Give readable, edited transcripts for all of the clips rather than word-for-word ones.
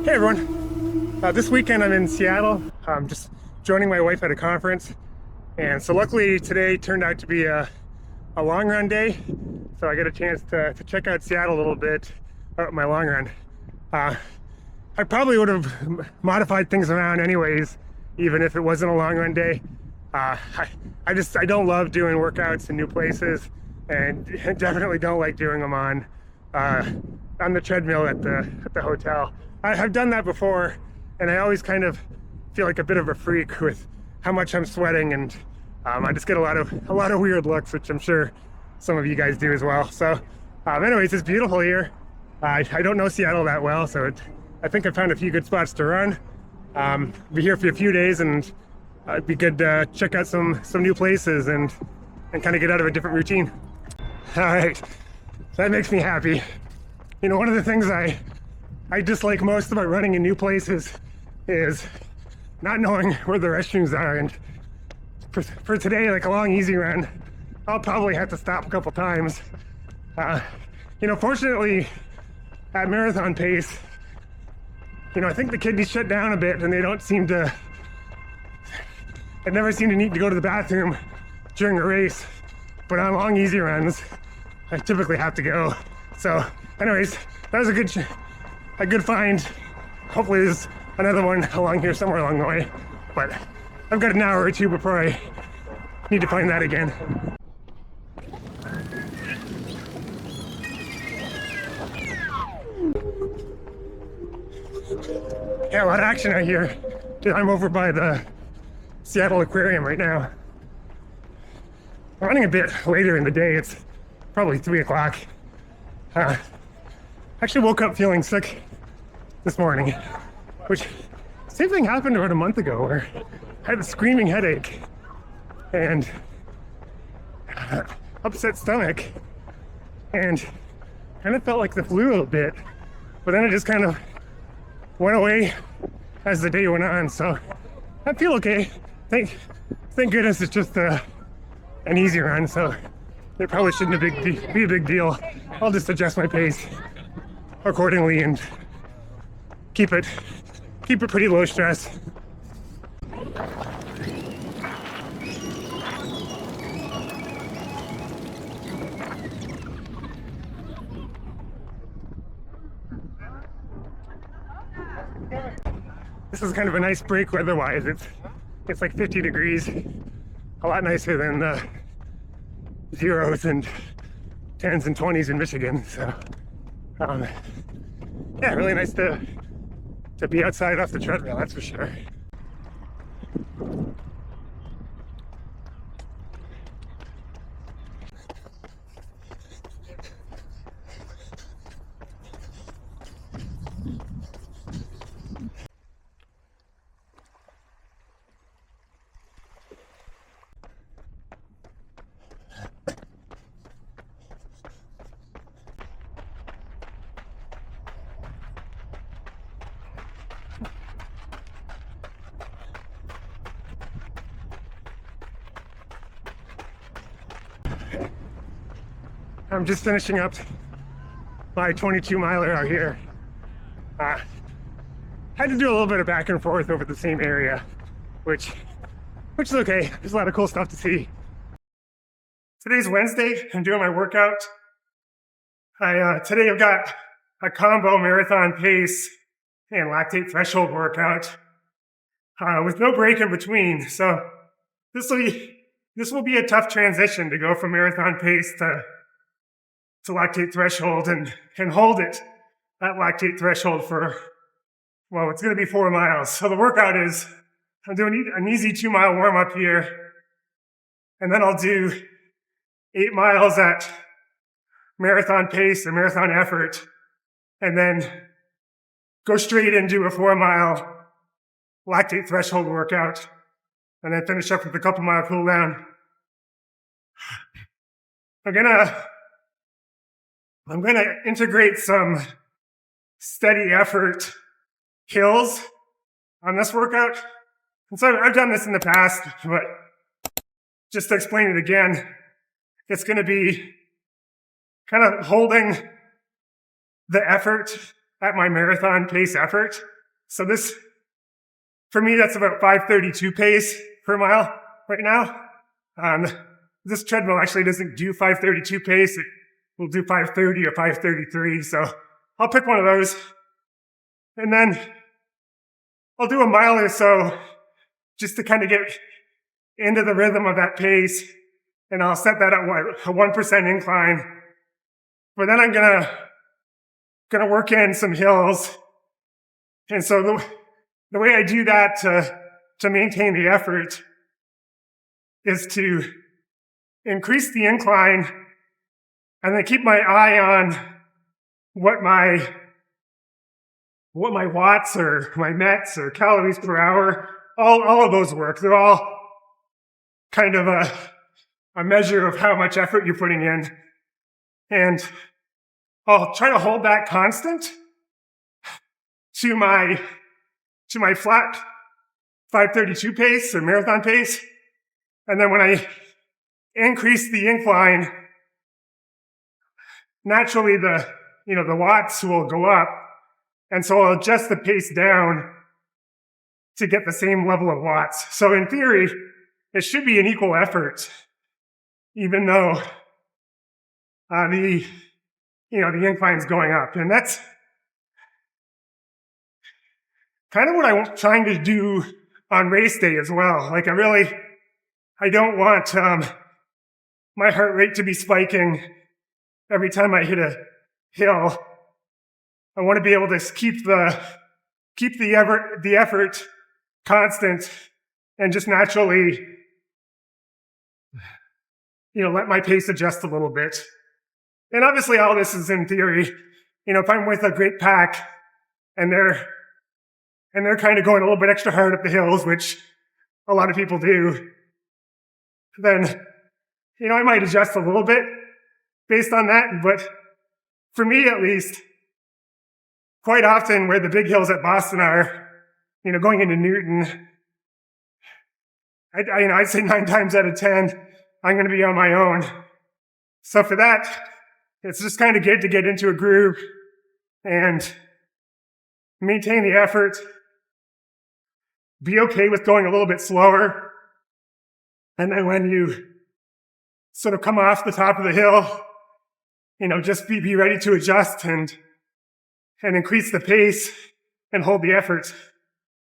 Hey everyone, this weekend I'm in Seattle. I'm just joining my wife at a conference, and so luckily today turned out to be a long run day, so I get a chance to check out Seattle a little bit out my long run. I probably would have modified things around anyways, even if it wasn't a long run day. I don't love doing workouts in new places, and definitely don't like doing them on the treadmill at the hotel. I've done that before, and I always kind of feel like a bit of a freak with how much I'm sweating, and I just get a lot of weird looks, which I'm sure some of you guys do as well. So, anyways, it's beautiful here. I don't know Seattle that well, so I think I found a few good spots to run. Be here for a few days, and it'd be good to check out some new places and kind of get out of a different routine. All right, that makes me happy. You know, one of the things I dislike most about running in new places is not knowing where the restrooms are. And for today, like a long, easy run, I'll probably have to stop a couple times. You know, fortunately, at marathon pace, you know, I think the kidneys shut down a bit, and they don't seem to, I never seem to need to go to the bathroom during a race. But on long, easy runs, I typically have to go. So anyways, that was a good find. Hopefully there's another one along here somewhere along the way, but I've got an hour or two before I need to find that again. Yeah, a lot of action out here. I'm over by the Seattle Aquarium right now. I'm running a bit later in the day. It's probably 3 o'clock. Actually woke up feeling sick this morning, which same thing happened about a month ago, where I had a screaming headache and upset stomach, and kind of felt like the flu a little bit, but then it just kind of went away as the day went on. So I feel okay. Thank goodness it's just an easy run, so it probably shouldn't be a big deal. I'll just adjust my pace accordingly and keep it pretty low stress. This is kind of a nice break weather-wise. It's like 50 degrees, a lot nicer than the zeros and 10s and 20s in Michigan. So yeah, really nice to be outside off the treadmill, that's for sure. I'm just finishing up my 22 miler out here. Had to do a little bit of back and forth over the same area, which is okay. There's a lot of cool stuff to see. Today's Wednesday. I'm doing my workout. Today I've got a combo marathon pace and lactate threshold workout with no break in between. So this will be a tough transition to go from marathon pace to lactate threshold and hold it at lactate threshold for, well, it's going to be 4 miles. So the workout is, I'm doing an easy 2-mile warm up here, and then I'll do 8 miles at marathon pace or marathon effort, and then go straight into a 4-mile lactate threshold workout, and then finish up with a couple mile cool down. I'm gonna integrate some steady effort hills on this workout. And so I've done this in the past, but just to explain it again, it's gonna be kind of holding the effort at my marathon pace effort So this, for me, that's about 5:32 pace per mile right now. This treadmill actually doesn't do 5:32 pace. It will do 5:30 or 5:33. So I'll pick one of those. And then I'll do a mile or so just to kind of get into the rhythm of that pace. And I'll set that at a 1% incline. But then I'm gonna work in some hills. And so the way I do that to maintain the effort is to increase the incline and then keep my eye on what my watts or my METs or calories per hour, all of those work. They're all kind of a measure of how much effort you're putting in. And I'll try to hold that constant to my flat 5:32 pace or marathon pace. And then when I increase the incline, naturally the watts will go up. And so I'll adjust the pace down to get the same level of watts. So in theory, it should be an equal effort, even though the incline's going up. And that's kind of what I'm trying to do on race day as well. Like I don't want my heart rate to be spiking every time I hit a hill. I want to be able to keep the effort constant and just naturally, let my pace adjust a little bit. And obviously all this is in theory. If I'm with a great pack and they're kind of going a little bit extra hard up the hills, which a lot of people do, then, I might adjust a little bit based on that. But for me, at least, quite often where the big hills at Boston are, going into Newton, I'd say 9 times out of 10, I'm going to be on my own. So for that, it's just kind of good to get into a groove and maintain the effort. Be okay with going a little bit slower. And then when you sort of come off the top of the hill, just be ready to adjust and increase the pace and hold the effort.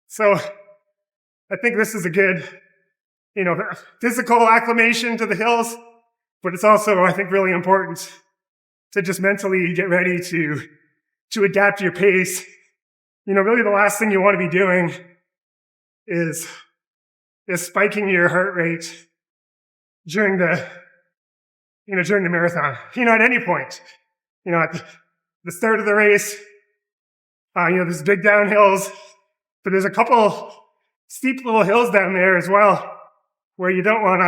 So I think this is a good, physical acclimation to the hills, but it's also, I think, really important to just mentally get ready to adapt your pace. Really the last thing you want to be doing is spiking your heart rate during the marathon. At any point, at the start of the race, there's big downhills, but there's a couple steep little hills down there as well where you don't want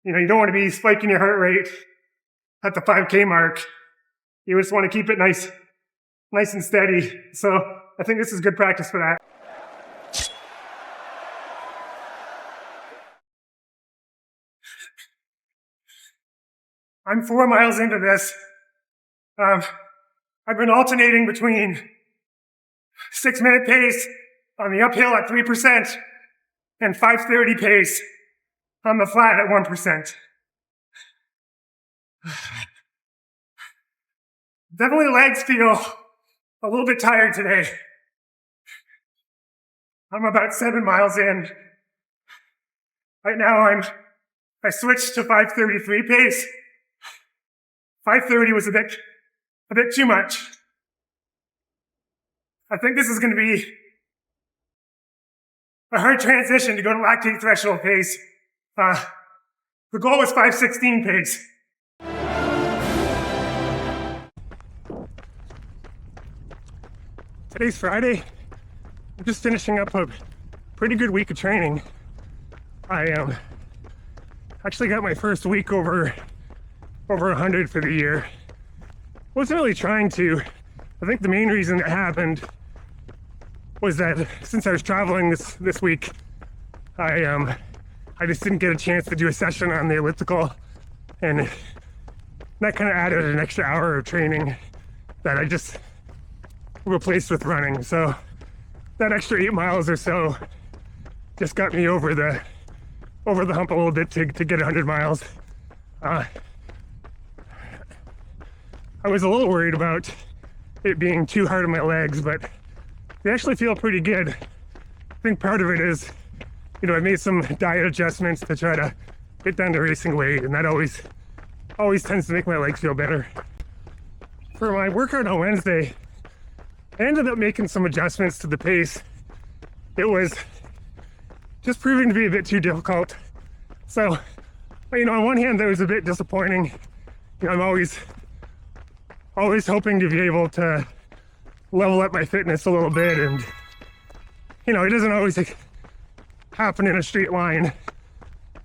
to be spiking your heart rate at the 5K mark. You just want to keep it nice and steady. So I think this is good practice for that. I'm 4 miles into this. I've been alternating between 6-minute pace on the uphill at 3% and 5:30 pace on the flat at 1%. Definitely legs feel a little bit tired today. I'm about 7 miles in. Right now I switched to 5:33 pace. 5:30 was a bit too much. I think this is going to be a hard transition to go to lactate threshold pace. The goal was 5:16 pace. Today's Friday. I'm just finishing up a pretty good week of training. I actually got my first week over 100 for the year. Wasn't really trying to. I think the main reason it happened was that since I was traveling this week, I just didn't get a chance to do a session on the elliptical, and that kind of added an extra hour of training that I just replaced with running. So that extra 8 miles or so just got me over the hump a little bit to get 100 miles. I was a little worried about it being too hard on my legs, but they actually feel pretty good. I think part of it is, I made some diet adjustments to try to get down to racing weight, and that always tends to make my legs feel better. For my workout on Wednesday, I ended up making some adjustments to the pace. It was just proving to be a bit too difficult. So, on one hand, that was a bit disappointing. I'm always hoping to be able to level up my fitness a little bit, and it doesn't always happen in a straight line.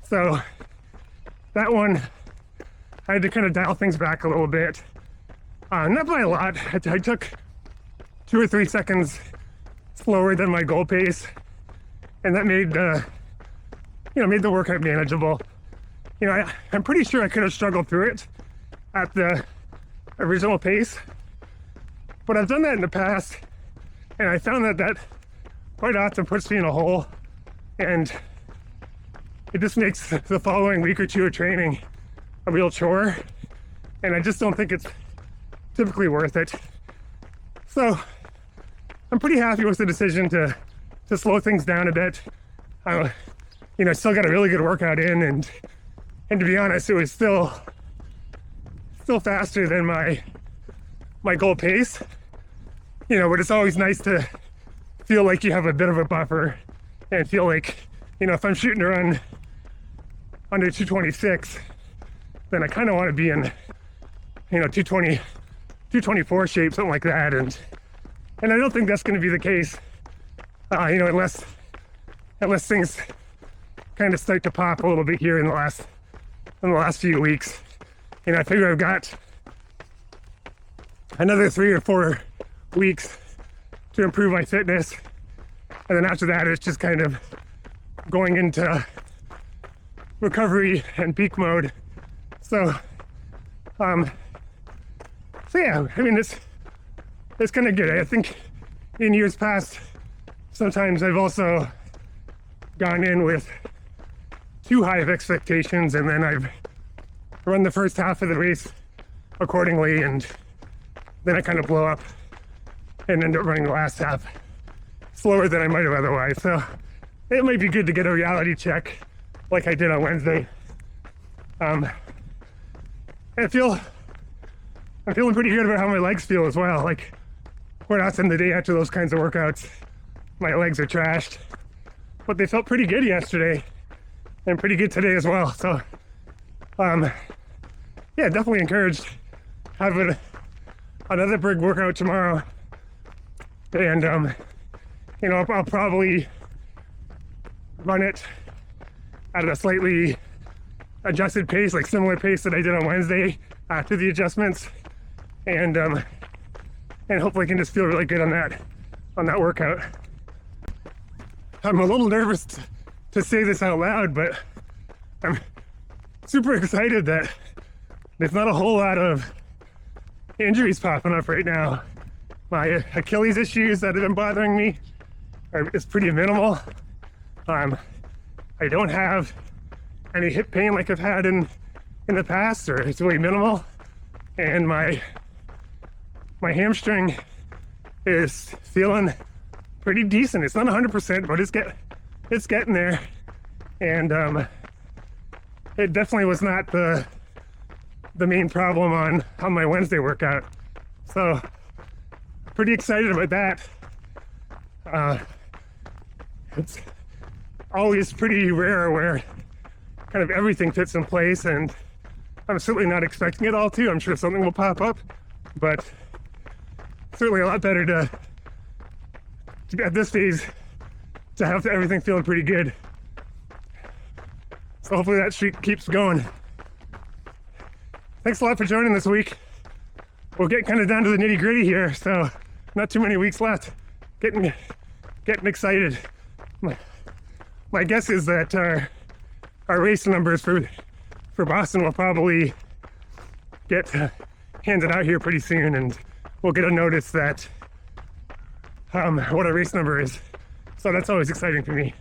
So that one, I had to kind of dial things back a little bit. Not by a lot. I took 2 or 3 seconds slower than my goal pace, and that made made the workout manageable. I'm pretty sure I could have struggled through it at the original pace, but I've done that in the past, and I found that quite often puts me in a hole, and it just makes the following week or two of training a real chore, and I just don't think it's typically worth it. So I'm pretty happy with the decision to slow things down a bit. Still got a really good workout in, and to be honest, it was still faster than my goal pace. But it's always nice to feel like you have a bit of a buffer and feel like, if I'm shooting to run under 226, then I kind of want to be in, 220, 224 shape, something like that. And I don't think that's going to be the case, unless things kind of start to pop a little bit here in the last few weeks. I figure I've got another 3 or 4 weeks to improve my fitness, and then after that it's just kind of going into recovery and peak mode. So yeah, it's kind of good. I think in years past, sometimes I've also gone in with too high of expectations, and then I've run the first half of the race accordingly, and then I kind of blow up and end up running the last half slower than I might have otherwise. So it might be good to get a reality check like I did on Wednesday. I'm feeling pretty good about how my legs feel as well. Like, quite often the day after those kinds of workouts, my legs are trashed, but they felt pretty good yesterday and pretty good today as well. So yeah, definitely encouraged. Having another big workout tomorrow, and I'll probably run it at a slightly adjusted pace, like similar pace that I did on Wednesday after the adjustments, and hopefully I can just feel really good on that workout. I'm a little nervous to say this out loud, but I'm super excited that there's not a whole lot of injuries popping up right now. My Achilles issues that have been bothering me is pretty minimal. I don't have any hip pain like I've had in the past, or it's really minimal. And my hamstring is feeling pretty decent. It's not 100%, but it's getting there. And it definitely was not the main problem on my Wednesday workout. So pretty excited about that. It's always pretty rare where kind of everything fits in place, and I'm certainly not expecting it all to. I'm sure something will pop up, but certainly a lot better to at this phase to have everything feeling pretty good. So hopefully that streak keeps going. Thanks a lot for joining this week. We'll get kind of down to the nitty gritty here, so not too many weeks left. Getting excited. My guess is that our race numbers for Boston will probably get handed out here pretty soon, and we'll get a notice that what a race number is. So that's always exciting for me.